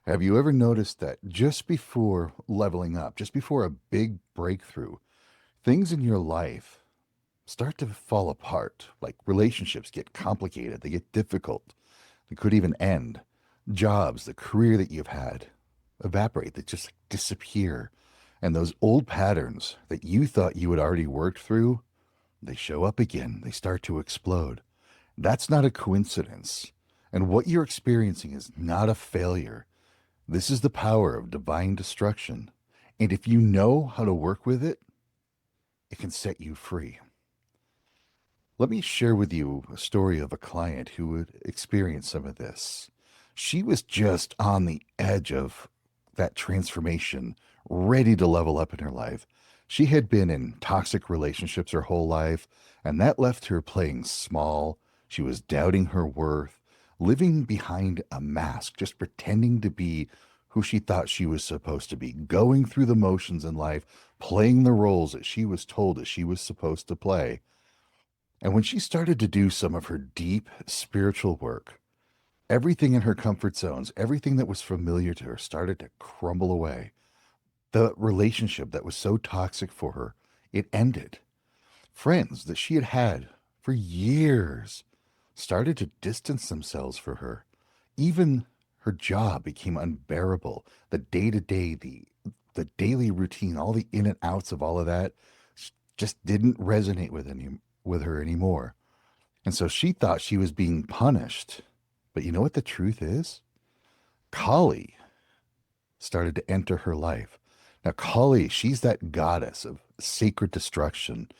Have you ever noticed that just before leveling up, just before a big breakthrough, things in your life start to fall apart? Like relationships get complicated, they get difficult, they could even end. Jobs, the career that you've had evaporate, they just disappear. And those old patterns that you thought you had already worked through, they show up again, they start to explode. That's not a coincidence. And what you're experiencing is not a failure. This is the power of divine destruction. And if you know how to work with it, it can set you free. Let me share with you a story of a client who would experience some of this. She was just on the edge of that transformation, ready to level up in her life. She had been in toxic relationships her whole life, and that left her playing small. She was doubting her worth, living behind a mask, just pretending to be who she thought she was supposed to be, going through the motions in life, playing the roles that she was told that she was supposed to play. And when she started to do some of her deep spiritual work, everything in her comfort zones, everything that was familiar to her started to crumble away. The relationship that was so toxic for her, it ended. Friends that she had had for years started to distance themselves for her. Even her job became unbearable. The day to day, the daily routine, all the in and outs of all of that just didn't resonate with her anymore. And so she thought she was being punished. But you know what the truth is? Kali started to enter her life. Now, Kali, she's that goddess of sacred destruction.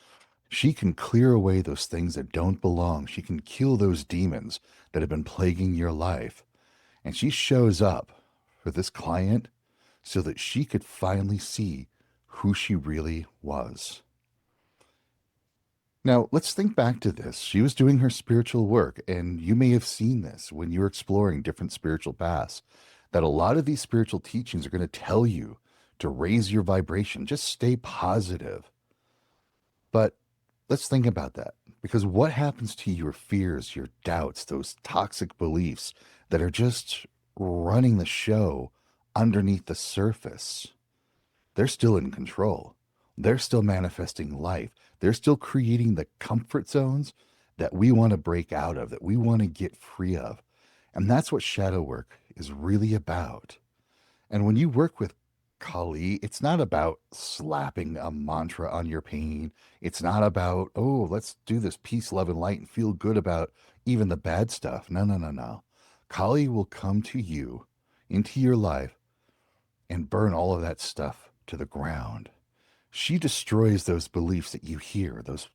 She can clear away those things that don't belong. She can kill those demons that have been plaguing your life. And she shows up for this client so that she could finally see who she really was. Now, let's think back to this. She was doing her spiritual work, and you may have seen this when you're exploring different spiritual paths, that a lot of these spiritual teachings are going to tell you to raise your vibration, just stay positive. But let's think about that because what happens to your fears, your doubts, those toxic beliefs that are just running the show underneath the surface? They're still in control. They're still manifesting life. They're still creating the comfort zones that we want to break out of, that we want to get free of. And that's what shadow work is really about. And when you work with Kali, it's not about slapping a mantra on your pain. It's not about, oh, let's do this peace, love, and light and feel good about even the bad stuff. No, no, no, no. Kali will come to you into your life and burn all of that stuff to the ground. She destroys those beliefs that you hear, those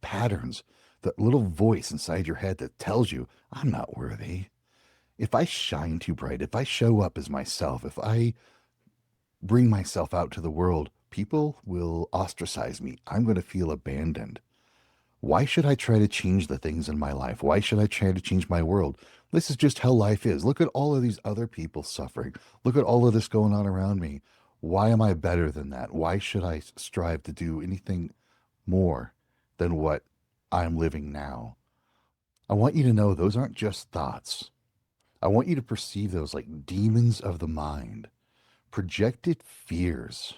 patterns, that little voice inside your head that tells you, I'm not worthy. If I shine too bright, if I show up as myself, if I bring myself out to the world, people will ostracize me. I'm going to feel abandoned. Why should I try to change the things in my life? Why should I try to change my world? This is just how life is. Look at all of these other people suffering. Look at all of this going on around me. Why am I better than that? Why should I strive to do anything more than what I'm living now? I want you to know those aren't just thoughts. I want you to perceive those like demons of the mind, projected fears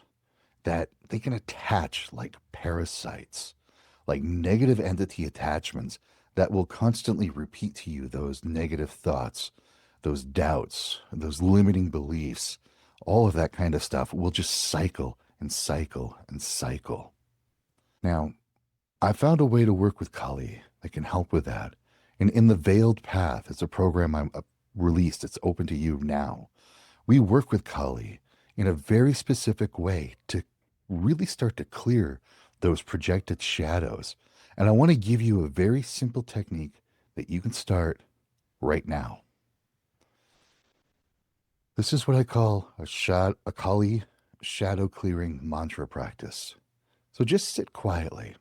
that they can attach like parasites, like negative entity attachments that will constantly repeat to you those negative thoughts, those doubts, those limiting beliefs, all of that kind of stuff will just cycle and cycle and cycle. Now, I found a way to work with Kali that can help with that. And in the Veiled Path, it's a program I'm released. It's open to you now. We work with Kali in a very specific way to really start to clear those projected shadows. And I want to give you a very simple technique that you can start right now. This is what I call a Kali shadow clearing mantra practice. So just sit quietly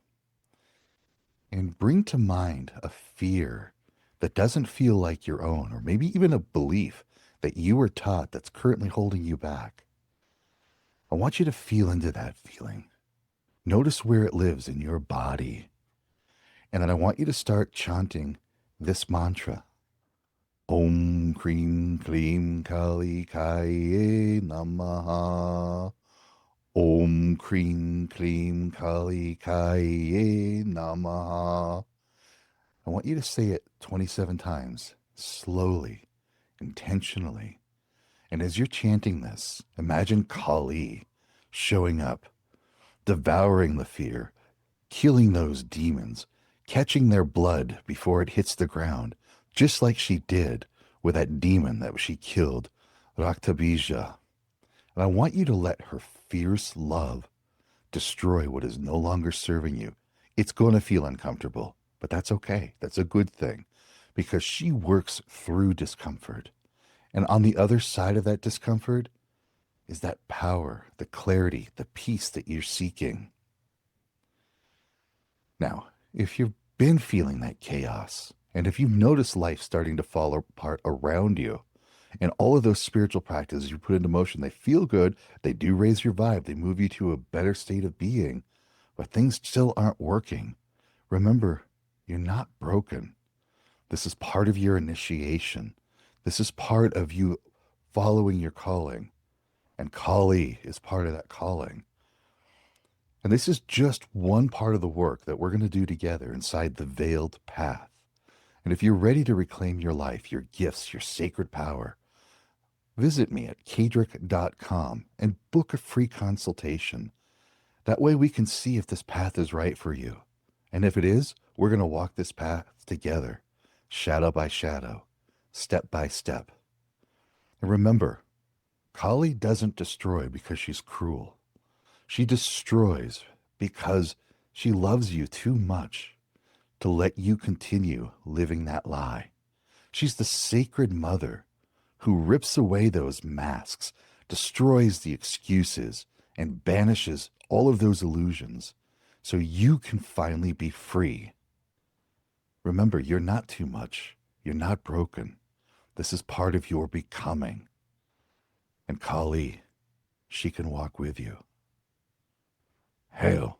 and bring to mind a fear that doesn't feel like your own, or maybe even a belief that you were taught that's currently holding you back. I want you to feel into that feeling. Notice where it lives in your body. And then I want you to start chanting this mantra. Om Krim Klim Kali Kaye Namaha. Om Krim Klim Kali Kaye Namaha. I want you to say it 27 times, slowly, intentionally. And as you're chanting this, imagine Kali showing up, devouring the fear, killing those demons, catching their blood before it hits the ground, just like she did with that demon that she killed, Raktabija. And I want you to let her fierce love destroy what is no longer serving you. It's going to feel uncomfortable, but that's okay. That's a good thing because she works through discomfort. And on the other side of that discomfort is that power, the clarity, the peace that you're seeking. Now, if you've been feeling that chaos, and if you've noticed life starting to fall apart around you, and all of those spiritual practices you put into motion, they feel good, they do raise your vibe, they move you to a better state of being, but things still aren't working. Remember, you're not broken. This is part of your initiation. This is part of you following your calling. And Kali is part of that calling. And this is just one part of the work that we're going to do together inside the veiled path. And if you're ready to reclaim your life, your gifts, your sacred power, visit me at kaedrich.com and book a free consultation. That way we can see if this path is right for you. And if it is, we're going to walk this path together, shadow by shadow, step by step. And remember, Kali doesn't destroy because she's cruel. She destroys because she loves you too much to let you continue living that lie. She's the sacred mother who rips away those masks, destroys the excuses, and banishes all of those illusions so you can finally be free. Remember, you're not too much. You're not broken. This is part of your becoming. And Kali, she can walk with you. Hail.